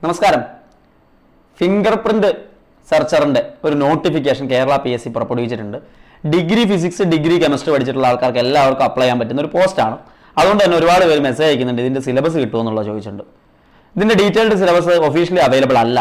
നമസ്കാരം. Finger print സെർച്ചറിന്റെ ഒരു notification Kerala PSC പുറപ്പെടുവിച്ചിട്ടുണ്ട്. ഡിഗ്രി ഫിസിക്സ്, ഡിഗ്രി കെമിസ്ട്രി പഠിച്ചിട്ടുള്ള ആൾക്കാർക്ക് എല്ലാവർക്കും അപ്ലൈ ചെയ്യാൻ പറ്റുന്ന ഒരു പോസ്റ്റാണ്. അതുകൊണ്ട് തന്നെ ഒരുപാട് പേര് മെസ്സേജ് അയക്കുന്നുണ്ട്, ഇതിന്റെ സിലബസ് കിട്ടുമോ എന്നുള്ളത് ചോദിച്ചിട്ടുണ്ട്. ഇതിന്റെ ഡീറ്റെയിൽഡ് സിലബസ് ഒഫീഷ്യലി അവൈലബിൾ അല്ല.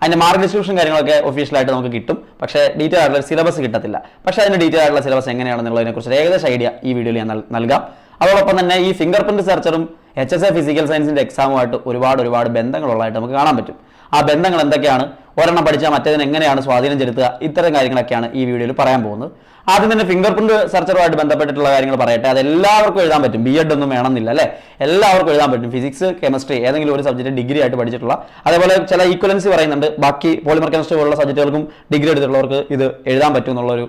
അതിന്റെ മാർക്ക് ഡിസ്ട്രിബ്യൂഷൻ കാര്യങ്ങളൊക്കെ ഒഫീഷ്യലായിട്ട് നമുക്ക് കിട്ടും, പക്ഷേ ഡീറ്റെയിൽ ആയിട്ടുള്ള സിലബസ് കിട്ടത്തില്ല. പക്ഷേ അതിന്റെ ഡീറ്റെയിൽ ആയിട്ടുള്ള സിലബസ് എങ്ങനെയാണെന്നുള്ളതിനെ കുറിച്ച് ഏകദേശം ഐഡിയ ഈ വീഡിയോയിൽ ഞാൻ നൽകാം. അതോടൊപ്പം തന്നെ ഈ ഫിംഗർ പ്രിന്റ് സെർച്ചറും HSA ഫിസിക്കൽ സയൻസിന്റെ എക്സാമുമായിട്ട് ഒരുപാട് ബന്ധങ്ങളുള്ളതായിട്ട് നമുക്ക് കാണാൻ പറ്റും. ആ ബന്ധങ്ങൾ എന്തൊക്കെയാണ്, ഒരെണ്ണം പഠിച്ചാൽ മറ്റേതിന് എങ്ങനെയാണ് സ്വാധീനം ചെലുത്തുക, ഇത്തരം കാര്യങ്ങളൊക്കെയാണ് ഈ വീഡിയോയിൽ പറയാൻ പോകുന്നത്. ആദ്യം തന്നെ ഫിംഗർ പ്രിന്റ് സെർച്ചറുമായിട്ട് ബന്ധപ്പെട്ടിട്ടുള്ള കാര്യങ്ങൾ പറയട്ടെ. അത് എല്ലാവർക്കും എഴുതാൻ പറ്റും, B.Ed ഒന്നും വേണമെന്നില്ല അല്ലേ, എല്ലാവർക്കും എഴുതാൻ പറ്റും. ഫിസിക്സ്, കെമിസ്ട്രി ഏതെങ്കിലും ഒരു സബ്ജക്റ്റ് ഡിഗ്രി ആയിട്ട് പഠിച്ചിട്ടുള്ള, അതേപോലെ ചില ഈക്വലൻസി പറയുന്നുണ്ട്, ബാക്കി പോളിമർ കെമിസ്ട്രി പോലുള്ള സബ്ജക്റ്റുകൾക്കും ഡിഗ്രി എടുത്തിട്ടുള്ളവർക്ക് ഇത് എഴുതാൻ പറ്റും എന്നുള്ളൊരു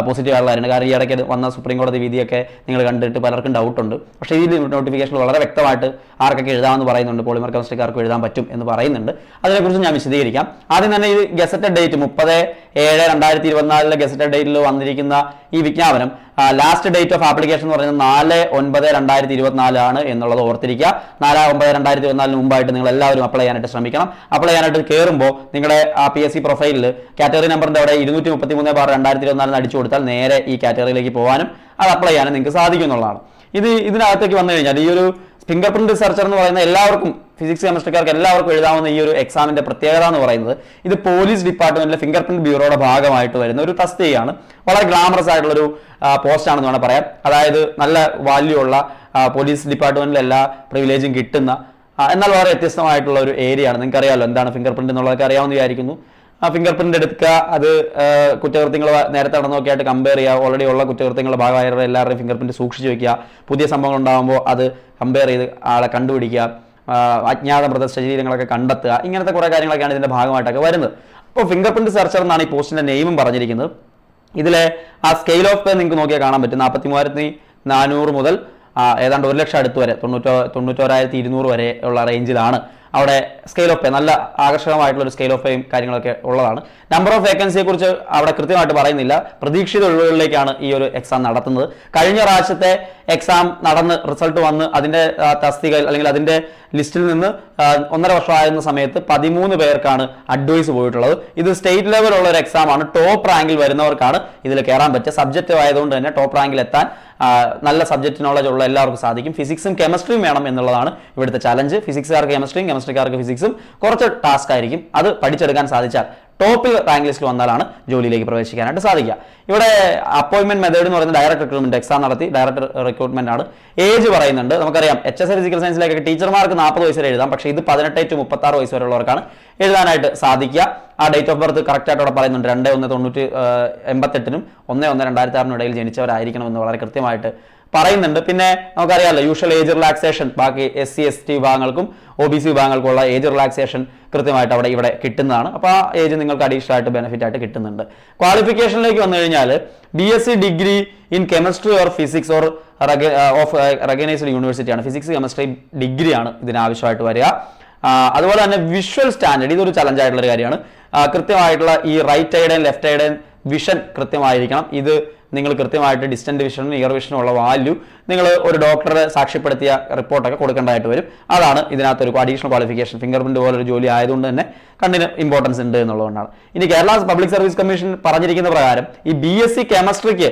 പോസിറ്റീവ് ആയിട്ടുള്ള കാര്യമാണ്. കാരണം ഈ ഇടയ്ക്ക് വന്ന സുപ്രീം കോടതി വിധിയൊക്കെ നിങ്ങൾ കണ്ടിട്ട് പലർക്കും ഡൗട്ടുണ്ട്. പക്ഷേ ഈ നോട്ടിഫിക്കേഷൻ വളരെ വ്യക്തമായിട്ട് ആർക്കൊക്കെ എഴുതാമെന്ന് പറയുന്നുണ്ട്, പോളിമർ കെമിസ്ട്രിക്കാർക്ക് എഴുതാൻ പറ്റും എന്ന് പറയുന്നുണ്ട്. അതിനെക്കുറിച്ച് ഞാൻ വിശദീകരിക്കാം. ആദ്യം തന്നെ ഈ ഗസറ്റഡ് ഡേറ്റ് 30/7/2024 ഗസറ്റഡ് ഡേറ്റിൽ വന്നിരിക്കുന്ന ഈ വിജ്ഞാപനം ലാസ്റ്റ് ഡേറ്റ് ഓഫ് ആപ്ലിക്കേഷൻ എന്ന് പറയുന്നത് 4/9/2024 ആണ് എന്നുള്ളത് ഓർത്തിരിക്കുക. 4/9/2024 മുമ്പായിട്ട് നിങ്ങൾ എല്ലാവരും അപ്ലൈ ചെയ്യാനായിട്ട് ശ്രമിക്കണം. അപ്ലൈ ചെയ്യാനായിട്ട് കയറുമ്പോൾ നിങ്ങളുടെ PSC പ്രൊഫൈലിൽ കാറ്റഗറി നമ്പറിന്റെ അവിടെ 233/2024 അടിച്ചു കൊടുത്താൽ നേരെ ഈ കാറ്റഗറിയിലേക്ക് പോകാനും അത് അപ്ലൈ ചെയ്യാനും നിങ്ങൾക്ക് സാധിക്കും എന്നുള്ളതാണ്. ഇതിനകത്തേക്ക് വന്നു കഴിഞ്ഞാൽ ഈ ഒരു ഫിംഗർ പ്രിന്റ് സെർച്ചർ എന്ന് പറയുന്ന എല്ലാവർക്കും, ഫിസിക്സ് കെമിസ്ട്രിക്കാർക്ക് എല്ലാവർക്കും എഴുതാവുന്ന ഈ ഒരു എക്സാമിന്റെ പ്രത്യേകത എന്ന് പറയുന്നത് ഇത് പോലീസ് ഡിപ്പാർട്ട്മെന്റിലെ ഫിംഗർ പ്രിന്റ് ബ്യൂറോയുടെ ഭാഗമായിട്ട് വരുന്ന ഒരു തസ്തികയാണ്. വളരെ ഗ്ലാമറസ് ആയിട്ടുള്ളൊരു പോസ്റ്റ് ആണെന്ന് വേണം പറയാം. അതായത് നല്ല വാല്യൂ ഉള്ള, പോലീസ് ഡിപ്പാർട്ട്മെന്റിൽ എല്ലാ പ്രിവിലേജും കിട്ടുന്ന, എന്നാൽ വളരെ വ്യത്യസ്തമായിട്ടുള്ള ഒരു ഏരിയ ആണ്. നിങ്ങൾക്ക് അറിയാമല്ലോ എന്താണ് ഫിംഗർ പ്രിന്റ് എന്നുള്ളതൊക്കെ അറിയാമെന്ന് വിചാരിക്കുന്നു. ഫിംഗർ പ്രിന്റ് എടുക്കുക, അത് കുറ്റകൃത്യങ്ങൾ നേരത്തെ നടന്നൊക്കെ ആയിട്ട് കമ്പയർ ചെയ്യുക, ഓൾറെഡി ഉള്ള കുറ്റകൃത്യങ്ങളുടെ ഭാഗമായവരുടെ എല്ലാവരുടെയും ഫിംഗർ പ്രിന്റ് സൂക്ഷിച്ച് വെക്കുക, പുതിയ സംഭവങ്ങൾ ഉണ്ടാകുമ്പോൾ അത് കമ്പയർ ചെയ്ത് ആളെ കണ്ടുപിടിക്കുക, അജ്ഞാത മൃതശരീരങ്ങളൊക്കെ കണ്ടെത്തുക, ഇങ്ങനത്തെ കുറേ കാര്യങ്ങളൊക്കെയാണ് ഇതിന്റെ ഭാഗമായിട്ടൊക്കെ വരുന്നത്. അപ്പോൾ ഫിംഗർ പ്രിന്റ് സെർച്ചർ എന്നാണ് ഈ പോസ്റ്റിന്റെ നെയിമും പറഞ്ഞിരിക്കുന്നത്. ഇതിലെ ആ സ്കെയിൽ ഓഫ് പേ നിങ്ങൾക്ക് നോക്കിയാൽ കാണാൻ പറ്റും. 43,400 മുതൽ ഏതാണ്ട് 1 ലക്ഷം അടുത്ത് വരെ, 91,200 വരെ ഉള്ള റേഞ്ചിലാണ് അവിടെ സ്കെയിൽ ഓഫ് പേ. നല്ല ആകർഷകമായിട്ടുള്ള ഒരു സ്കെയിൽ ഓഫ് പേയും കാര്യങ്ങളൊക്കെ ഉള്ളതാണ്. നമ്പർ ഓഫ് വേക്കൻസിയെ കുറിച്ച് അവിടെ കൃത്യമായിട്ട് പറയുന്നില്ല. പ്രതീക്ഷിത ഒഴിവുകളിലേക്കാണ് ഈ ഒരു എക്സാം നടത്തുന്നത്. കഴിഞ്ഞ പ്രാവശ്യത്തെ എക്സാം നടന്ന് റിസൾട്ട് വന്ന് അതിന്റെ തസ്തികയിൽ അല്ലെങ്കിൽ അതിന്റെ ലിസ്റ്റിൽ നിന്ന് 1.5 വർഷമായിരുന്ന സമയത്ത് 13 പേർക്കാണ് അഡ്വൈസ് പോയിട്ടുള്ളത്. ഇത് സ്റ്റേറ്റ് ലെവലുള്ള ഒരു എക്സാം ആണ്. ടോപ്പ് റാങ്കിൽ വരുന്നവർക്കാണ് ഇതിൽ കയറാൻ പറ്റുക. സബ്ജക്റ്റ് ആയതുകൊണ്ട് തന്നെ ടോപ്പ് റാങ്കിൽ എത്താൻ നല്ല സബ്ജക്റ്റ് നോളജ് ഉള്ള എല്ലാവർക്കും സാധിക്കും. ഫിസിക്സും കെമിസ്ട്രിയും വേണം എന്നുള്ളതാണ് ഇവിടുത്തെ ചലഞ്ച്. ഫിസിക്സുകാർക്ക് കെമിസ്ട്രിയും, കെമിസ്ട്രിക്കാർക്ക് ഫിസിക്സും കുറച്ച് ടാസ്ക് ആയിരിക്കും. അത് പഠിച്ചെടുക്കാൻ സാധിച്ചാൽ ടോപ്പിൽ റാങ്ക് ലിസ്റ്റിൽ വന്നാലാണ് ജോലിയിലേക്ക് പ്രവേശിക്കാനായിട്ട് സാധിക്കുക. ഇവിടെ അപ്പോയിന്റ്മെന്റ് മെത്തേഡ് എന്ന് പറയുന്നത് ഡയറക്റ്റ് റിക്രൂട്ട്മെന്റ് എക്സാം നടത്തി ഡയറക്റ്റ് റിക്രൂട്ട്മെന്റ് ആണ്. ഏജ് പറയുന്നുണ്ട്. നമുക്കറിയാം HSA ഫിസിക്കൽ സയൻസിലേക്കൊക്കെ ടീച്ചർമാർക്ക് 40 വയസ്സ് വരെ എഴുതാം. പക്ഷേ ഇത് 18 to 36 വയസ്സ് വരെയുള്ളവർക്കാണ് എഴുതാനായിട്ട് സാധിക്കുക. ആ ഡേറ്റ് ഓഫ് ബർത്ത് കറക്റ്റ് ആയിട്ട് അവിടെ പറയുന്നുണ്ട്. 2/1/1988 1/1/2006 ഇടയിൽ ജനിച്ചവരായിരിക്കണം എന്ന് വളരെ കൃത്യമായിട്ട് പറയുന്നുണ്ട്. പിന്നെ നമുക്കറിയാമല്ലോ യൂഷ്വൽ ഏജ് റിലാക്സേഷൻ ബാക്കി SC ST വിഭാഗങ്ങൾക്കും OBC വിഭാഗങ്ങൾക്കുള്ള ഏജ് റിലാക്സേഷൻ കൃത്യമായിട്ട് ഇവിടെ കിട്ടുന്നതാണ്. അപ്പോൾ ആ ഏജ് നിങ്ങൾക്ക് അഡീഷണൽ ആയിട്ട് ബെനിഫിറ്റ് ആയിട്ട് കിട്ടുന്നുണ്ട്. ക്വാളിഫിക്കേഷനിലേക്ക് വന്നു കഴിഞ്ഞാൽ BSc degree in chemistry or physics or of recognised യൂണിവേഴ്സിറ്റിയാണ്. ഫിസിക്സ് കെമിസ്ട്രി ഡിഗ്രിയാണ് ഇതിനാവശ്യമായിട്ട് വരിക. അതുപോലെ തന്നെ വിഷ്വൽ സ്റ്റാൻഡേർഡ്, ഇതൊരു ചലഞ്ച് ആയിട്ടുള്ള ഒരു കാര്യമാണ്. കൃത്യമായിട്ടുള്ള ഈ റൈറ്റ് ഐഡൻ ലെഫ്റ്റ് ഐഡൻ വിഷൻ കൃത്യമായിരിക്കണം. ഇത് നിങ്ങൾ കൃത്യമായിട്ട് ഡിസ്റ്റന്റ് വിഷനും നിയർ വിഷനും ഉള്ള വാല്യൂ നിങ്ങൾ ഒരു ഡോക്ടറെ സാക്ഷ്യപ്പെടുത്തിയ റിപ്പോർട്ടൊക്കെ കൊടുക്കേണ്ടതായിട്ട് വരും. അതാണ് ഇതിനകത്തൊരു അഡീഷണൽ ക്വാളിഫിക്കേഷൻ. ഫിംഗർ പ്രിന്റ് പോലൊരു ജോലി ആയതുകൊണ്ട് തന്നെ കണ്ണിന് ഇമ്പോർട്ടൻസ് ഉണ്ട് എന്നുള്ളതുകൊണ്ടാണ്. ഇനി കേരള പബ്ലിക് സർവീസ് കമ്മീഷൻ പറഞ്ഞിരിക്കുന്ന പ്രകാരം ഈ BSc കെമിസ്ട്രിക്ക്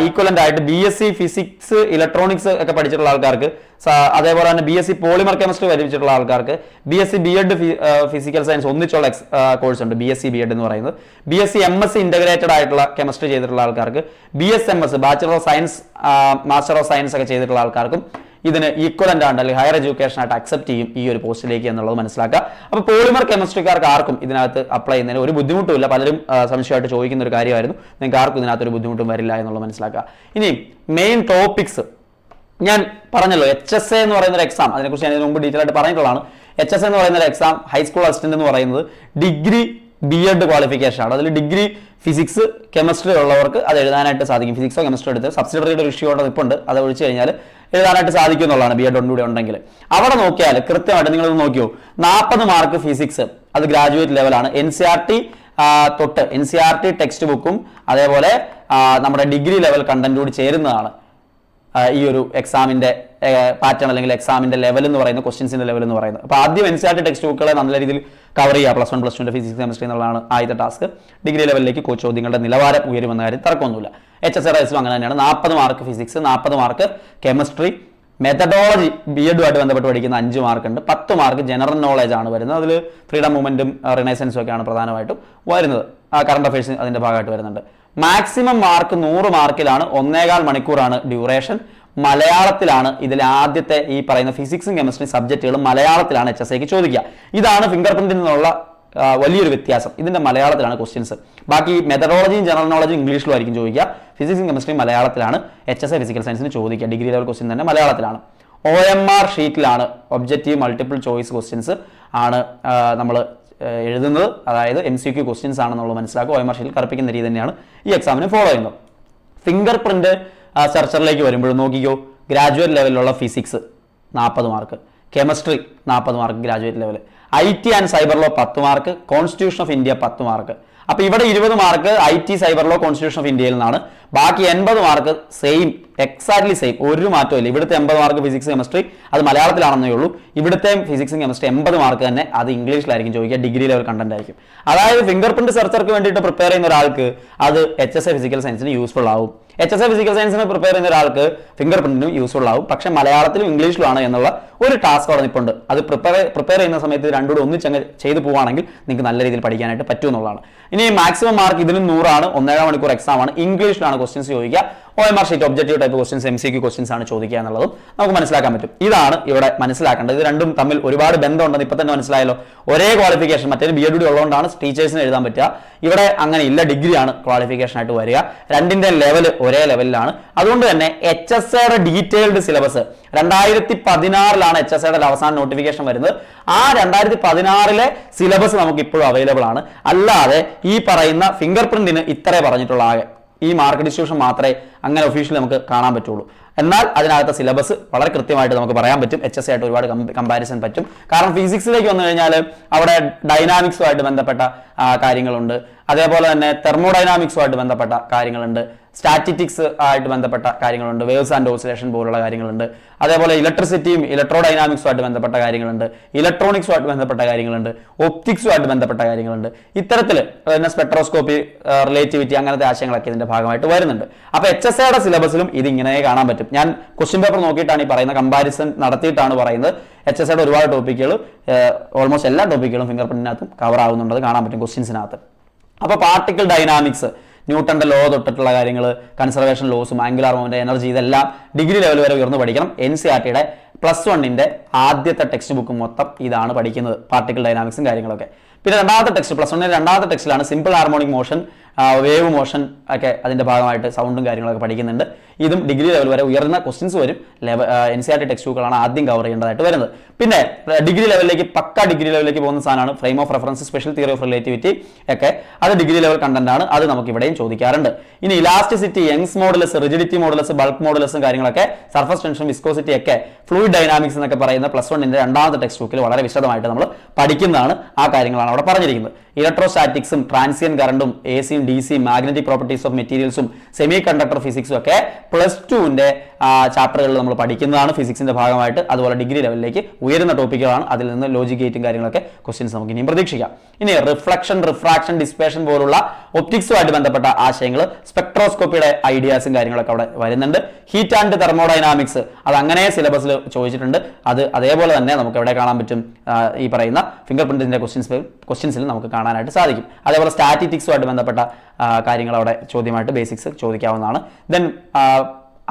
ഈക്വലന്റ് ആയിട്ട് BSc ഫിസിക്സ്, ഇലക്ട്രോണിക്സ് ഒക്കെ പഠിച്ചിട്ടുള്ള ആൾക്കാർക്ക്, അതേപോലെ തന്നെ BSc പോളിമർ കെമിസ്ട്രി പഠിച്ചിട്ടുള്ള ആൾക്കാർക്ക് BSc B.Ed ഫിസിക്കൽ സയൻസ് ഒന്നിച്ചുള്ള കോഴ്സ് ഉണ്ട്. BSc B.Ed എന്ന് പറയുന്നത്. BSc MSc ഇന്റഗ്രേറ്റഡ് ആയിട്ടുള്ള കെമിസ്ട്രി ചെയ്തിട്ടുള്ള ആൾക്കാർക്ക്, BSMS bachelor of science, master of science ഒക്കെ ചെയ്തിട്ടുള്ള ആൾക്കാർക്കും ഇതിന് ഈക്വലന്റ് ആണ് അല്ലെങ്കിൽ ഹയർ എഡ്യൂക്കേഷൻ ആയിട്ട് അക്സെപ്റ്റ് ചെയ്യും ഈ ഒരു പോസ്റ്റിലേക്ക് എന്നുള്ളത് മനസ്സിലാക്കുക. അപ്പോൾ പോളിമർ കെമിസ്ട്രിക്കാർക്ക് ആർക്കും ഇതിനകത്ത് അപ്ലൈ ചെയ്യുന്നതിന് ഒരു ബുദ്ധിമുട്ടുമില്ല. പലരും സംശയമായിട്ട് ചോദിക്കുന്ന ഒരു കാര്യമായിരുന്നു. നിങ്ങൾക്ക് ആർക്കും ഇതിനകത്ത് ഒരു ബുദ്ധിമുട്ടും വരില്ല എന്നുള്ളത് മനസ്സിലാക്കുക. ഇനി മെയിൻ ടോപ്പിക്സ് ഞാൻ പറഞ്ഞല്ലോ. HSA എന്ന് പറയുന്ന ഒരു എക്സാം, അതിനെക്കുറിച്ച് ഞാൻ ഇതിന് മുമ്പ് ഡീറ്റെയിൽ ആയിട്ട് പറഞ്ഞിട്ടുള്ളതാണ്. HSA എന്ന് പറയുന്ന ഒരു എക്സാം ഹൈസ്കൂൾ അസിസ്റ്റന്റ് എന്ന് പറയുന്നത് ഡിഗ്രി B.Ed ക്വാളിഫിക്കേഷൻ ആണ്. അതിൽ ഡിഗ്രി ഫിസിക്സ് കെമിസ്ട്രി ഉള്ളവർക്ക് അത് എഴുതാനായിട്ട് സാധിക്കും. ഫിസിക്സോ കെമിസ്ട്രി എടുത്ത് സബ്സിഡറിയുടെ ഒരു ഇഷ്യൂ കൊണ്ട് നിൽപ്പുണ്ട്, അത് ഒഴിച്ചു കഴിഞ്ഞാൽ എഴുതാനായിട്ട് സാധിക്കും എന്നുള്ളതാണ്. B.Ed ഒന്നുകൂടെ ഉണ്ടെങ്കിൽ അവിടെ നോക്കിയാൽ കൃത്യമായിട്ട് നിങ്ങൾ നോക്കിയോ, 40 മാർക്ക് ഫിസിക്സ്, അത് ഗ്രാജുവേറ്റ് ലെവലാണ്. NCERT തൊട്ട് NCERT ടെക്സ്റ്റ് ബുക്കും അതേപോലെ നമ്മുടെ ഡിഗ്രി ലെവൽ കണ്ടന്റ് കൂടി ചേരുന്നതാണ് ഈ ഒരു എക്സാമിന്റെ പാറ്റേൺ അല്ലെങ്കിൽ എക്സാമിന്റെ ലെവൽ എന്ന് പറയുന്നത്, ക്വസ്റ്റ്യൻസിന്റെ ലെവൽ എന്ന് പറയുന്നത്. അപ്പോൾ ആദ്യം NCERT ടെക്സ്റ്റ് ബുക്കുകളെ നല്ല രീതിയിൽ കവർ ചെയ്യുക, +1 +2 ഫിസിക്സ് കെമിസ്ട്രി എന്നുള്ളതാണ് ആദ്യത്തെ ടാസ്ക്. ഡിഗ്രി ലെവലിലേക്ക് ചോദ്യങ്ങളുടെ നിലവാരം ഉയരുമെന്ന കാര്യം തർക്കമൊന്നുമില്ല. HSC റൈസും അങ്ങനെ തന്നെയാണ്. 40 mark physics, 40 mark chemistry, methodology BED-ഉമായിട്ട് ബന്ധപ്പെട്ട് പഠിക്കുന്ന 5 മാർക്കുണ്ട്, 10 മാർക്ക് ജനറൽ നോളജ് ആണ് വരുന്നത്. അതിൽ ഫ്രീഡം മൂവ്മെന്റും റിനൈസൻസും ഒക്കെയാണ് പ്രധാനമായിട്ടും വരുന്നത്. കറണ്ട് അഫയേഴ്സ് അതിന്റെ ഭാഗമായിട്ട് വരുന്നുണ്ട്. മാക്സിമം മാർക്ക് 100 മാർക്കിലാണ്, 1.25 മണിക്കൂറാണ് ഡ്യൂറേഷൻ. മലയാളത്തിലാണ് ഇതിൽ ആദ്യത്തെ ഈ പറയുന്ന ഫിസിക്സും കെമിസ്ട്രി സബ്ജക്റ്റുകളും മലയാളത്തിലാണ് HSCക്ക് ചോദിക്കുക. ഇതാണ് ഫിംഗർ പ്രിന്റിൽ നിന്നുള്ള വലിയൊരു വ്യത്യാസം. ഇതിന്റെ മലയാളത്തിലാണ് ക്വസ്റ്റ്യൻസ്. ബാക്കി മെത്തഡോളജിയും ജനറൽ നോളജും ഇംഗ്ലീഷിലും ആയിരിക്കും ചോദിക്കുക. ഫിസിക്സും കെമിസ്ട്രിയും മലയാളത്തിലാണ് HSC ഫിസിക്കൽ സയൻസിന് ചോദിക്കുക. ഡിഗ്രി ലെവൽ ക്വസ്റ്റ്യൻ തന്നെ മലയാളത്തിലാണ്. OMR ഷീറ്റിലാണ് ഒബ്ജക്റ്റീവ് മൾട്ടിപ്പിൾ ചോയ്സ് ക്വസ്റ്റ്യൻസ് ആണ് നമ്മൾ എഴുതുന്നത്. അതായത് MCQ ക്വസ്റ്റ്യൻസ് ആണെന്നുള്ളത് മനസ്സിലാക്കുക. OMR ഷീറ്റിൽ കറുപ്പിക്കുന്ന രീതി തന്നെയാണ് ഈ എക്സാമിന് ഫോളോ ചെയ്യുന്നത്. ഫിംഗർ പ്രിന്റ് സെർച്ചറിലേക്ക് വരുമ്പോൾ നോക്കിക്കോ, ഗ്രാജുവേറ്റ് ലെവലിലുള്ള physics 40 mark, chemistry 40 mark graduate level, IT and cyber law 10 mark, constitution of India 10 mark. അപ്പൊ ഇവിടെ 20 mark IT, cyber law, constitution of ഇന്ത്യയിൽ നിന്നാണ്. ബാക്കി 80 മാർക്ക് സെയിം, എക്സാക്ട്ലി സെയിം, ഒരു മാറ്റവും ഇല്ല. ഇവിടുത്തെ 80 മാർക്ക് ഫിസിക്സ് കെമിസ്ട്രി അത് മലയാളത്തിലാണെന്നേ ഉള്ളൂ. ഇവിടുത്തെ ഫിസിക്സും കെമിസ്ട്രി 80 മാർക്ക് തന്നെ അത് ഇംഗ്ലീഷിലായിരിക്കും ചോദിക്കുക, ഡിഗ്രി ലെവൽ കണ്ടന്റ് ആയിരിക്കും. അതായത് ഫിംഗർ പ്രിന്റ് സെർച്ചർക്ക് വേണ്ടിയിട്ട് പ്രിപ്പയർ ചെയ്യുന്ന ഒരാൾക്ക് അത് HSC ഫിസിക്കൽ സയൻസിന് യൂസ്ഫുൾ ആവും. HSC ഫിസിക്കൽ സയൻസിന് പ്രിപ്പയർ ചെയ്യുന്ന ഒരാൾക്ക് ഫിംഗർ പ്രിന്റിനും യൂസ്ഫുൾ ആവും. പക്ഷെ മലയാളത്തിലും ഇംഗ്ലീഷിലുമാണ് എന്നുള്ള ഒരു ടാസ്ക് അവിടെ നിൽപ്പുണ്ട്. അത് പ്രിപ്പയർ ചെയ്യുന്ന സമയത്ത് രണ്ടുകൂടെ ഒന്നിച്ചങ്ങ് ചെയ്തു പോവുകയാണെങ്കിൽ നിങ്ങൾക്ക് നല്ല രീതിയിൽ പഠിക്കാനായിട്ട് പറ്റും എന്നുള്ളതാണ്. ഇനി മാക്സിമം മാർക്ക് ഇതിനും 100 ആണ്, 1.25 മണിക്കൂർ എക്സാം ആണ്. ഇംഗ്ലീഷിലാണ് ക്വസ്റ്റ്യൻസ് ചോദിക്കുക. OMR sheet objective type questions, MCQ questions ആണ് ചോദിക്കുക എന്നുള്ളതും നമുക്ക് മനസ്സിലാക്കാൻ പറ്റും. ഇതാണ് ഇവിടെ മനസ്സിലാക്കേണ്ടത്. ഇത് രണ്ടും തമ്മിൽ ഒരുപാട് ബന്ധമുണ്ടെന്ന് ഇപ്പൊ തന്നെ മനസ്സിലായല്ലോ. ഒരേ ക്വാളിഫിക്കേഷൻ, മറ്റേ BED ഉള്ളതുകൊണ്ടാണ് ടീച്ചേഴ്സിന് എഴുതാൻ പറ്റുക. ഇവിടെ അങ്ങനെ ഇല്ല, ഡിഗ്രിയാണ് ക്വാളിഫിക്കേഷൻ ആയിട്ട് വരിക. രണ്ടിന്റെ ലെവൽ ഒരേ ലെവലിലാണ്. അതുകൊണ്ട് തന്നെ HSCയുടെ ഡീറ്റെയിൽഡ് സിലബസ് 2016 HSCയുടെ അവസാന നോട്ടിഫിക്കേഷൻ വരുന്നത്. ആ 2016 സിലബസ് നമുക്ക് ഇപ്പോഴും അവൈലബിൾ ആണ്. അല്ലാതെ ഈ പറയുന്ന ഫിംഗർ പ്രിന്റിന് ഇത്രേ പറഞ്ഞിട്ടുള്ള ആകെ ഈ മാർക്ക് ഡിസ്ട്രിബ്യൂഷൻ മാത്രമേ അങ്ങനെ ഒഫീഷ്യലി നമുക്ക് കാണാൻ പറ്റുള്ളൂ. എന്നാൽ അതിനകത്തെ സിലബസ് വളരെ കൃത്യമായിട്ട് നമുക്ക് പറയാൻ പറ്റും. HSC ആയിട്ട് ഒരുപാട് കമ്പാരിസൺ പറ്റും. കാരണം ഫിസിക്സിലേക്ക് വന്നു കഴിഞ്ഞാൽ അവിടെ ഡൈനാമിക്സുമായിട്ട് ബന്ധപ്പെട്ട കാര്യങ്ങളുണ്ട്, അതേപോലെ തന്നെ തെർമോഡൈനാമിക്സുമായിട്ട് ബന്ധപ്പെട്ട കാര്യങ്ങളുണ്ട്, സ്റ്റാറ്റിറ്റിക്സ് ആയിട്ട് ബന്ധപ്പെട്ട കാര്യങ്ങളുണ്ട്, വേവ്സ് ആൻഡ് ഓസിലേഷൻ പോലുള്ള കാര്യങ്ങളുണ്ട്, അതേപോലെ ഇലക്ട്രിസിറ്റിയും ഇലക്ട്രോഡൈനാമിക്സുമായിട്ട് ബന്ധപ്പെട്ട കാര്യങ്ങളുണ്ട്, ഇലക്ട്രോണിക്സുമായിട്ട് ബന്ധപ്പെട്ട കാര്യങ്ങളുണ്ട്, ഒപ്റ്റിക്സുമായിട്ട് ബന്ധപ്പെട്ട കാര്യങ്ങളുണ്ട്. ഇത്തരത്തിൽ സ്പെക്ട്രോസ്കോപ്പി, റിലേറ്റിവിറ്റി അങ്ങനത്തെ ആശയങ്ങളൊക്കെ ഇതിന്റെ ഭാഗമായിട്ട് വരുന്നുണ്ട്. അപ്പൊ HSCയുടെ സിലബസിലും ഇത് ഇങ്ങനെ കാണാൻ പറ്റും. ഞാൻ ക്വസ്റ്റ്യൻ പേപ്പർ നോക്കിയിട്ടാണ് ഈ പറയുന്ന കമ്പാരിസൺ നടത്തിയിട്ടാണ് പറയുന്നത്. HSCയുടെ ഒരുപാട് ടോപ്പിക്കുകൾ, ഓൾമോസ്റ്റ് എല്ലാ ടോപ്പിക്കുകളും ഫിംഗർ പ്രിന്റിനകത്തും കവർ ആവുന്നുണ്ട്, കാണാൻ പറ്റും ക്വസ്റ്റ്യൻസിനകത്ത്. അപ്പൊ പാർട്ടിക്കിൾ ഡൈനാമിക്സ്, ന്യൂട്ടന്റെ ലോ തൊട്ടിട്ടുള്ള കാര്യങ്ങൾ, കൺസർവേഷൻ ലോസും ആംഗുലാർ മൊമെന്റ്, എനർജി, ഇതെല്ലാം ഡിഗ്രി ലെവൽ വരെ ഉയർന്നു പഠിക്കണം. NCERTയുടെ +1 ആദ്യത്തെ ടെക്സ്റ്റ് ബുക്ക് മൊത്തം ഇതാണ് പഠിക്കുന്നത്, പാർട്ടിക്കിൾ ഡൈനാമിക്സും കാര്യങ്ങളൊക്കെ. പിന്നെ രണ്ടാമത്തെ ടെക്സ്റ്റ്, +1 രണ്ടാമത്തെ ടെക്സ്റ്റിലാണ് simple harmonic motion, wave motion ഒക്കെ അതിന്റെ ഭാഗമായിട്ട് സൗണ്ടും കാര്യങ്ങളൊക്കെ പഠിക്കുന്നുണ്ട്. ഇതും ഡിഗ്രി ലെവൽ വരെ ഉയർന്ന ക്വസ്റ്റ്യൻസ് വരും. NCERT ടെക്സ്റ്റ് ബുക്കുകളാണ് ആദ്യം കവർ ചെയ്യേണ്ടതായിട്ട് വരുന്നത്. പിന്നെ ഡിഗ്രി ലെവലിലേക്ക്, പക്ക ഡിഗ്രി ലെവലിലേക്ക് പോകുന്ന സാധനമാണ് frame of reference, special theory of relativity ഒക്കെ. അത് ഡിഗ്രി ലെവൽ കണ്ടന്റ് ആണ്. അത് നമുക്ക് ഇവിടെയും ചോദിക്കാറുണ്ട്. ഇനി elasticity, Young's modulus, rigidity modulus, bulk മോഡുലസും കാര്യങ്ങളൊക്കെ, സർഫസ് ടെൻഷൻ, വിസ്കോസിറ്റി ഒക്കെ, ഫ്ലൂയിഡ് ഡൈനാമിക്സ് എന്നൊക്കെ പറയുന്ന +1 രണ്ടാമത്തെ ടെക്സ്റ്റ് ബുക്കിൽ വളരെ വിശദമായിട്ട് നമ്മൾ പഠിക്കുന്നതാണ്. ആ കാര്യങ്ങളാണ് അവിടെ പറഞ്ഞിരിക്കുന്നത്. ഇലക്ട്രോസ്റ്റാറ്റിക്സും ട്രാൻസിയൻ കറണ്ടും AC-യും DC-യും മാഗ്നറ്റിക് പ്രോപ്പർട്ടീസ് ഓഫ് മെറ്റീരിയൽസും സെമി കണ്ടക്ടർ ഫിസിക്സും ഒക്കെ +2 ചാപ്റ്ററുകളിൽ നമ്മൾ പഠിക്കുന്നതാണ് ഫിസിക്സിന്റെ ഭാഗമായിട്ട്. അതുപോലെ ഡിഗ്രി ലെവലിലേക്ക് ഉയരുന്ന ടോപ്പിക്കുകളാണ്. അതിൽ നിന്ന് ലോജിക് ഗേറ്റും കാര്യങ്ങളൊക്കെ ക്വസ്റ്റ്യൻസ് നമുക്ക് ഇനിയും പ്രതീക്ഷിക്കാം. ഇനി റിഫ്ലക്ഷൻ, റിഫ്രാക്ഷൻ, ഡിസ്പേഷൻ പോലുള്ള ഒപ്റ്റിക്സുമായിട്ട് ബന്ധപ്പെട്ട ആശയങ്ങൾ, സ്പെക്ട്രോസ്കോപ്പിയുടെ ഐഡിയാസും കാര്യങ്ങളൊക്കെ അവിടെ വരുന്നുണ്ട്. ഹീറ്റ് ആൻഡ് തെർമോഡൈനാമിക്സ് അത് അങ്ങനെ സിലബസിൽ ചോദിച്ചിട്ടുണ്ട്. അത് അതേപോലെ തന്നെ നമുക്ക് എവിടെ കാണാൻ പറ്റും, ഈ പറയുന്ന ഫിംഗർ പ്രിന്റിന്റെ ക്വസ്റ്റ്യൻസിൽ നമുക്ക് കാണാനായിട്ട് സാധിക്കും. അതേപോലെ സ്റ്റാറ്റിറ്റിക്സുമായിട്ട് ബന്ധപ്പെട്ട കാര്യങ്ങൾ അവിടെ ചോദ്യമായിട്ട് ബേസിക്സ് ചോദിക്കാവുന്നതാണ്. ദെൻ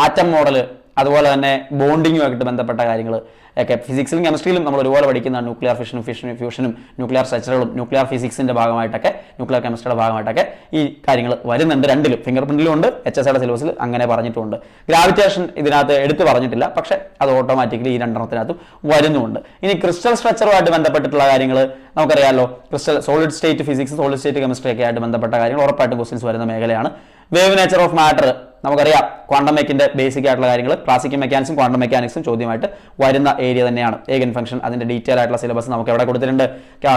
ആറ്റം മോഡൽ, അതുപോലെ തന്നെ ബോണ്ടിങ്ങുമായിട്ട് ബന്ധപ്പെട്ട കാര്യങ്ങൾ ഒക്കെ ഫിസിക്സിലും കെമിസ്ട്രിയിലും നമ്മൾ ഒരുപോലെ പഠിക്കുന്ന ന്യൂക്ലിയർ ഫ്യൂഷനും ന്യൂക്ലിയർ സ്ട്രക്ചറുകളും ന്യൂക്ലിയർ ഫിസിക്സിന്റെ ഭാഗമായിട്ടൊക്കെ, ന്യൂക്ലിയർ കെമിസ്ട്രിയുടെ ഭാഗമായിട്ടൊക്കെ ഈ കാര്യങ്ങൾ വരുന്നുണ്ട്. രണ്ടിലും ഫിംഗർ പ്രിന്റിലും ഉണ്ട്, HSCയുടെ സിലബസിൽ അങ്ങനെ പറഞ്ഞിട്ടുണ്ട്. ഗ്രാവിറ്റേഷൻ ഇതിനകത്ത് എടുത്തു പറഞ്ഞിട്ടില്ല, പക്ഷെ അത് ഓട്ടോമാറ്റിക്കലി ഈ രണ്ടെണ്ണത്തിനകത്തും വരുന്നുണ്ട്. ഇനി ക്രിസ്റ്റൽ സ്ട്രക്ചറുമായിട്ട് ബന്ധപ്പെട്ടിട്ടുള്ള കാര്യങ്ങൾ നമുക്കറിയാമല്ലോ. Crystal, solid state physics, solid state chemistry ഒക്കെ ആയിട്ട് ബന്ധപ്പെട്ട കാര്യങ്ങൾ ഉറപ്പായിട്ടും ക്വസ്റ്റ്യൻസ് വരുന്ന മേഖലയാണ്. വേവ് നേച്ചർ ഓഫ് മാറ്റർ നമുക്കറിയാം. ക്വാണ്ടം മെക്കിന്റെ ബേസിക് ആയിട്ടുള്ള കാര്യങ്ങൾ, ക്ലാസിക്കൽ മെക്കാനിക്സും ക്വാണ്ടം മെക്കാനിക്സും ചോദ്യമായിട്ട് വരുന്ന ഏരിയ തന്നെയാണ്. ഏഗൻ ഫംഗ്ഷൻ അതിന്റെ ഡീറ്റെയിൽ ആയിട്ടുള്ള സിലബസ് നമുക്ക് എവിടെ കൊടുത്തിട്ടുണ്ട്.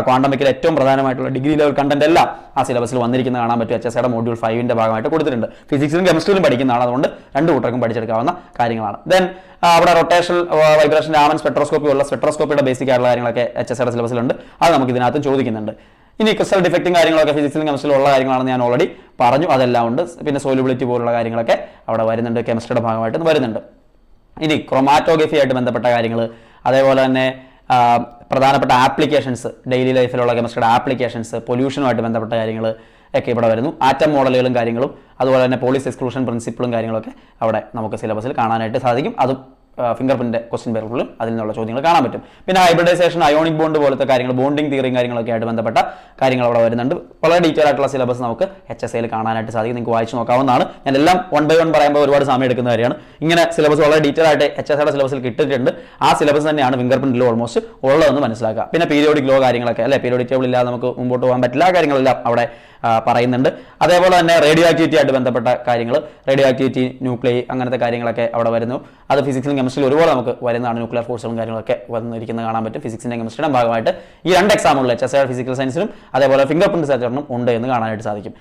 ക്വാണ്ടം മെക്കാനിക്സിൽ ഏറ്റവും പ്രധാനമായിട്ടുള്ള ഡിഗ്രി ലെവൽ കണ്ടന്റ് എല്ലാം ആ സിലബസിൽ വന്നിരിക്കുന്ന കാണാൻ പറ്റും. HSIയുടെ മോഡ്യൂൾ 5ന്റെ ഭാഗമായിട്ട് കൊടുത്തിട്ടുണ്ട്. ഫിസിക്സിലും കെമിസ്ട്രിയിലും പഠിക്കുന്നതാണ്, അതുകൊണ്ട് രണ്ടു കൂട്ടർക്കും പഠിച്ചെടുക്കാവുന്ന കാര്യങ്ങളാണ്. ദെൻ അവിടെ റൊട്ടേഷണൽ വൈബ്രേഷൻ രാമൻ സ്പെക്ട്രോസ്കോപ്പി ഉള്ള സ്പെക്ട്രോസ്കോപ്പിയുടെ ബേസിക് ആയിട്ടുള്ള കാര്യങ്ങളൊക്കെ HSIയുടെ സിലബസിലുണ്ട്. അത് നമുക്ക് ഇതിനകത്ത് ചോദിക്കുന്നുണ്ട്. ഇനി ക്രിസ്റ്റൽ ഡിഫക്റ്റും കാര്യങ്ങളൊക്കെ ഫിസിക്സിലും കെമിസ്ട്രിയിലും ഉള്ള കാര്യങ്ങളാണെന്ന് ഞാൻ ഓൾറെഡി പറഞ്ഞു, അതെല്ലാം ഉണ്ട്. പിന്നെ സോല്യൂബിലിറ്റി പോലുള്ള കാര്യങ്ങളൊക്കെ അവിടെ വരുന്നുണ്ട്, കെമിസ്ട്രിയുടെ ഭാഗമായിട്ട് വരുന്നുണ്ട്. ഇനി ക്രൊമാറ്റോഗ്രഫി ആയിട്ട് ബന്ധപ്പെട്ട കാര്യങ്ങൾ, അതേപോലെ തന്നെ പ്രധാനപ്പെട്ട ആപ്ലിക്കേഷൻസ്, ഡെയിലി ലൈഫിലുള്ള കെമിസ്ട്രിയുടെ ആപ്ലിക്കേഷൻസ്, പൊല്യൂഷനുമായിട്ട് ബന്ധപ്പെട്ട കാര്യങ്ങൾ ഒക്കെ ഇവിടെ വരുന്നു. ആറ്റം മോഡലുകളും കാര്യങ്ങളും, അതുപോലെ തന്നെ പോളിസ് എക്സ്ക്ലൂഷൻ പ്രിൻസിപ്പിളും കാര്യങ്ങളൊക്കെ അവിടെ നമുക്ക് സിലബസിൽ കാണാനായിട്ട് സാധിക്കും. അതും ഫിംഗർ പ്രിന്റ് ക്വസ്റ്റ്യൻ പേപ്പറിലും അതിൽ നിന്നുള്ള ചോദ്യങ്ങൾ കാണാൻ പറ്റും. പിന്നെ ഹൈബ്രിഡൈസേഷൻ, അയോണിക് ബോണ്ട് പോലത്തെ കാര്യങ്ങൾ, ബോണ്ടിങ് തിയറിയും കാര്യങ്ങളൊക്കെ ആയിട്ട് ബന്ധപ്പെട്ട കാര്യങ്ങൾ അവിടെ വരുന്നുണ്ട്. വളരെ ഡീറ്റെയിൽ ആയിട്ടുള്ള സിലബസ് നമുക്ക് HSIയിൽ കാണാനായിട്ട് സാധിക്കും. നിങ്ങൾക്ക് വായിച്ച് നോക്കാവുന്നതാണ്. ഞാൻ എല്ലാം 1 by 1 പറയുമ്പോൾ ഒരുപാട് സമയം എടുക്കുന്ന കാര്യമാണ്. ഇങ്ങനെ സിലബസ് വളരെ ഡീറ്റെയിൽ ആയിട്ട് HSIയുടെ സിലബസിൽ കിട്ടിയിട്ടുണ്ട്. ആ സിലബസ് തന്നെയാണ് ഫിംഗർ പ്രിന്റിൽ ഓൾമോസ്റ്റ് ഉള്ളതെന്ന് മനസ്സിലാക്കുക. പിന്നെ പീരിയോഡിക് ലോ കാര്യങ്ങളൊക്കെ അല്ലെ, പീരിയോഡിക് ടേബിൾ ഇല്ലാതെ നമുക്ക് മുമ്പോട്ട് പോകാൻ പറ്റില്ല, ആ കാര്യങ്ങളെല്ലാം അവിടെ പറയുന്നുണ്ട്. അതേപോലെ തന്നെ റേഡിയോ ആക്ടിവിറ്റി ആയിട്ട് ബന്ധപ്പെട്ട കാര്യങ്ങൾ, റേഡിയോ ആക്ടിവിറ്റി, ന്യൂക്ലിയർ, അങ്ങനത്തെ കാര്യങ്ങളൊക്കെ അവിടെ വരുന്നു. അത് ഫിസിക്സിലും കെമിസ്ട്രിയിലും ഒരുപോലെ നമുക്ക് വരുന്നതാണ്. ന്യൂക്ലിയർ ഫോഴ്സുകളും കാര്യങ്ങളൊക്കെ വന്നിരിക്കുന്നത് കാണാൻ പറ്റും. ഫിസിക്സിന്റെ കെമിസ്ട്രിയുടെ ഭാഗമായിട്ട് ഈ 2 എക്സാമുകളിൽ HSI ഫിസിക്കൽ സയൻസിലും അതേപോലെ ഫിംഗർ പ്രിന്റ് സെർച്ചറിനും ഉണ്ട് എന്ന് കാണാനായിട്ട് സാധിക്കും.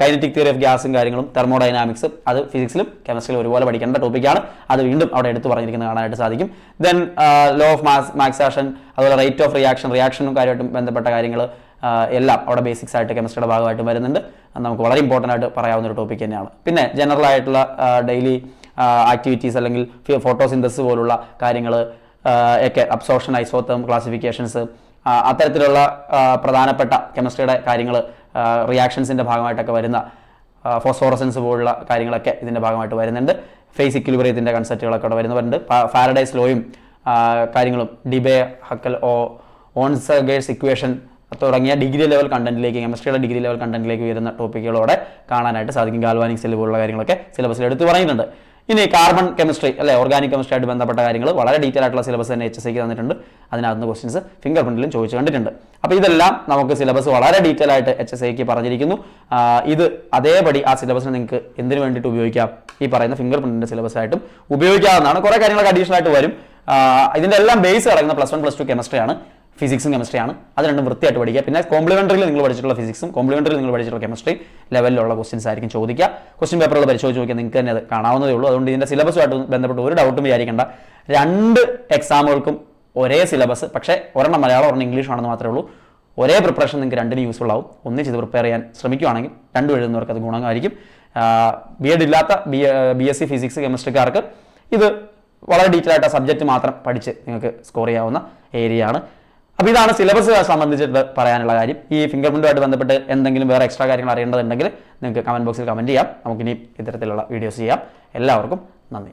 കൈനറ്റിക് തിയറി ഓഫ് ഗ്യാസും കാര്യങ്ങളും, തെർമോഡൈനാമിക്സ്, അത് ഫിസിക്സിലും കെമിസ്ട്രിയിലും ഒരുപോലെ പഠിക്കേണ്ട ടോപ്പിക്കാണ്. അത് വീണ്ടും അവിടെ എടുത്ത് പറഞ്ഞിരിക്കുന്നത് കാണാനായിട്ട് സാധിക്കും. Then law of mass action, അതുപോലെ റേറ്റ് ഓഫ് റിയാക്ഷനും കാര്യമായിട്ടും ബന്ധപ്പെട്ട കാര്യങ്ങൾ എല്ലാം അവിടെ ബേസിക്സ് ആയിട്ട് കെമിസ്ട്രിയുടെ ഭാഗമായിട്ട് വരുന്നുണ്ട്. നമുക്ക് വളരെ ഇമ്പോർട്ടൻ്റ് ആയിട്ട് പറയാവുന്ന ഒരു ടോപ്പിക് തന്നെയാണ്. പിന്നെ ജനറൽ ആയിട്ടുള്ള ഡെയിലി ആക്ടിവിറ്റീസ് അല്ലെങ്കിൽ ഫോട്ടോസിന്തസിസ് പോലുള്ള കാര്യങ്ങൾ ഒക്കെ, അബ്സോർപ്ഷൻ, ഐസോതേം ക്ലാസിഫിക്കേഷൻസ്, അത്തരത്തിലുള്ള പ്രധാനപ്പെട്ട കെമിസ്ട്രിയുടെ കാര്യങ്ങൾ, റിയാക്ഷൻസിൻ്റെ ഭാഗമായിട്ടൊക്കെ വരുന്ന ഫോസ്ഫോറസൻസ് പോലുള്ള കാര്യങ്ങളൊക്കെ ഇതിൻ്റെ ഭാഗമായിട്ട് വരുന്നുണ്ട്. ഫേസ് ഇക്വിലിബ്രിയത്തിൻ്റെ കൺസെപ്റ്റുകളൊക്കെ അവിടെ വരുന്നുണ്ട്. ഫാരഡേസ് ലോയും കാര്യങ്ങളും, ഡിബേ ഹക്കൽ ഓൺസഗേഴ്സ് ഇക്വേഷൻ തുടങ്ങിയ ഡിഗ്രി ലെവൽ കണ്ടന്റിലേക്ക്, കെമിസ്ട്രിയുടെ ഡിഗ്രി ലെവൽ കണ്ടന്റിലേക്ക് വരുന്ന ടോപ്പിക്കുകളോടെ കാണാനായിട്ട് സാധിക്കും. ഗാൽവാനിക് സെൽ പോലുള്ള കാര്യങ്ങളൊക്കെ സിലബസിൽ എടുത്ത് പറയുന്നുണ്ട്. ഇനി കാർബൺ കെമിസ്ട്രി അല്ലെ, ഓർഗാനിക് കെമിസ്ട്രി ആയിട്ട് ബന്ധപ്പെട്ട കാര്യങ്ങൾ വളരെ ഡീറ്റെയിൽ ആയിട്ടുള്ള സിലബസ് തന്നെ HSIക്ക് തന്നിട്ടുണ്ട്. അതിനകത്ത് ക്വസ്റ്റ്യൻസ് ഫിംഗർ പ്രിന്റിലും ചോദിച്ചു കണ്ടിട്ടുണ്ട്. അപ്പോൾ ഇതെല്ലാം നമുക്ക് സിലബസ് വളരെ ഡീറ്റെയിൽ ആയിട്ട് HSIക്ക് പറഞ്ഞിരിക്കുന്നു. ഇത് അതേപടി ആ സിലബസിനെ നിങ്ങൾക്ക് എന്തിനു വേണ്ടിയിട്ട് ഉപയോഗിക്കാം, ഈ പറയുന്ന ഫിംഗർ പ്രിന്റിന്റെ സിലബസ് ആയിട്ടും ഉപയോഗിക്കാവുന്നതാണ്. കുറേ കാര്യങ്ങളൊക്കെ അഡീഷണൽ ആയിട്ട് വരും. ഇതിന്റെ എല്ലാം ബേസ് കിടക്കുന്ന +1 +2 കെമിസ്ട്രിയാണ്, ഫിസിക്സും കെമിസ്ട്രിയാണ്. അത് രണ്ടും വൃത്തിയായിട്ട് പഠിക്കുക. പിന്നെ കോംപ്ലിമെന്ററിയിൽ നിങ്ങൾ പഠിച്ചിട്ടുള്ള ഫിസിക്സും കോംപ്ലിമെന്ററിയിൽ നിങ്ങൾ പഠിച്ചിട്ടുള്ള കെമിസ്ട്രി ലെവലിലുള്ള ക്വസ്റ്റ്യൻസ് ആയിരിക്കും ചോദിക്കുക. ക്വസ്റ്റ്യൻ പേപ്പറുകൾ പരിശോധിച്ച് നോക്കിയാൽ നിങ്ങൾക്ക് തന്നെ അത് കാണാവുന്നതേ ഉള്ളൂ. അതുകൊണ്ട് ഇതിന്റെ സിലബസുമായിട്ട് ബന്ധപ്പെട്ട് ഒരു ഡൗട്ടും വിചാരിക്കേണ്ട. 2 എക്സാമുകൾക്കും ഒരേ സിലബസ്, പക്ഷേ ഒരെണ്ണം മലയാളം ഒരെണ്ണം ഇംഗ്ലീഷ് ആണെന്ന് മാത്രമേ ഉള്ളൂ. ഒരേ പ്രിപ്പറേഷൻ നിങ്ങൾക്ക് രണ്ടിനും യൂസ്ഫുൾ ആവും. ഒന്നിച്ച് ഇത് പ്രിപ്പയർ ചെയ്യാൻ ശ്രമിക്കുകയാണെങ്കിൽ രണ്ടും എഴുതുന്നവർക്ക് അത് ഗുണമായിരിക്കും. B.Ed ഇല്ലാത്ത BSc ഫിസിക്സ് കെമിസ്ട്രിക്കാർക്ക് ഇത് വളരെ ഡീറ്റെയിൽ ആയിട്ട് ആ സബ്ജക്റ്റ് മാത്രം പഠിച്ച് നിങ്ങൾക്ക് സ്കോർ ചെയ്യാവുന്ന ഏരിയ ആണ്. അപ്പോൾ ഇതാണ് സിലബസ് സംബന്ധിച്ചിട്ട് പറയാനുള്ള കാര്യം. ഈ ഫിംഗർ പ്രിന്റുമായിട്ട് ബന്ധപ്പെട്ട് എന്തെങ്കിലും വേറെ എക്സ്ട്രാ കാര്യങ്ങൾ അറിയേണ്ടതുണ്ടെങ്കിൽ നിങ്ങൾക്ക് കമന്റ് ബോക്സിൽ കമന്റ് ചെയ്യാം. നമുക്കിനി ഇത്തരത്തിലുള്ള വീഡിയോസ് ചെയ്യാം. എല്ലാവർക്കും നന്ദി.